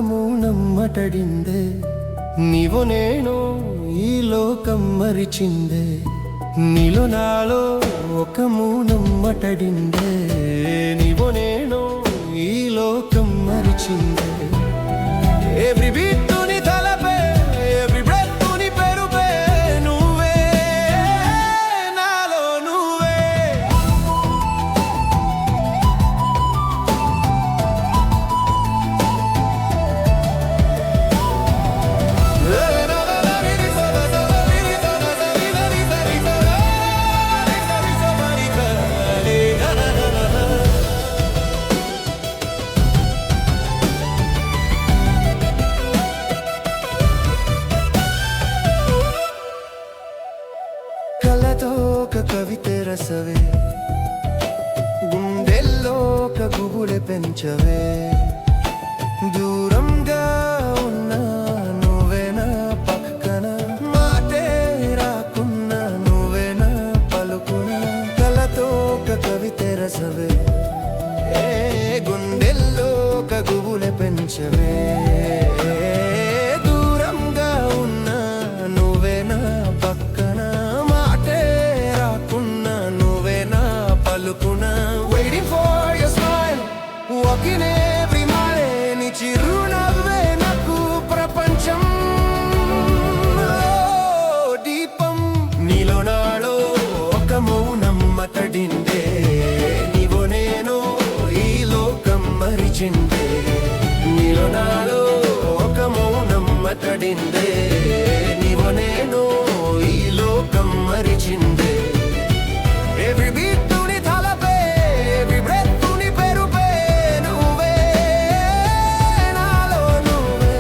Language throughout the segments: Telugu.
మౌనం మటడిందే నీవో నేను ఈ లోకం మరిచిందే నీలో నాలో ఒక మౌనం మటడిందే నీవో నేను ఈ లోకం మరిచిందే ఎవ్రీ బీట్ ని తలపే ఎవ్రీ బ్రెత్ ని పెరుపే నువ్వే నాలో నువ్వే కలతో ఒక కవిత రసవే గుండెల్లో ఒక గుబులె పెంచవే దూరంగా ఉన్నా నువ్వే నా పక్కన మాటే రాకున్నా నువ్వే నా పలుకున కలతో ఒక కవిత రసవే గుండెల్లో ఒక గుబులె పెంచవే దూరంగా ఉన్నా నువ్వే నా పక్కన మాటే రాకున్నా నువ్వే నా పలుకున waiting for your smile walking every mile నీ చిరునవ్వే నాకు ప్రపంచం దీపం నీలో నాలో ఒక మౌనం మతడిందే నీవో నేను ఈ లోకం మరిచిందే నీలో నాలో ఒక మౌనం మతడిందే నీవో నేను ఈ లోకం మరిచిందే ఎవ్రీ బీట్ ని తలపే ఎవ్రీ బ్రెత్ ని పెరుపే నువ్వే నాలో నువ్వే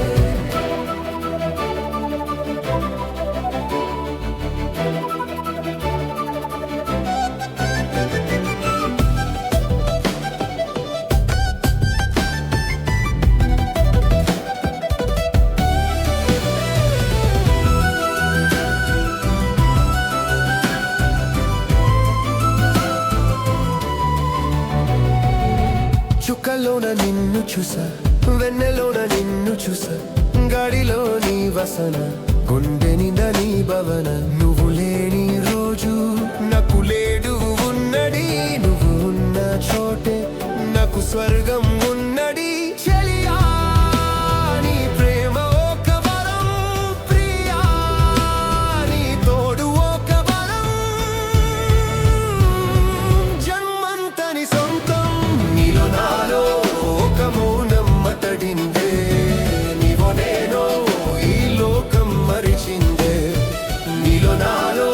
చుక్కలోన నిన్ను చూసా వెన్నెలోన నిన్ను చూసా గాడిలో నీ వసన గుండె నిండా నీ భవన నువ్వు లేని రోజు నాకు లేడు ఉన్నడి నువ్వు ఉన్న చోటే నాకు స్వర్గం ఉన్నడి చెలియా నీ ప్రేమ ఒక వరం ప్రియా నీ తోడు ఒక వరం జన్మంతని సొంతం నీలో నాలో ఒక మౌనం మతడిందే నీవో నేను ఈ లోకం మరిచిందే నీలో నాలో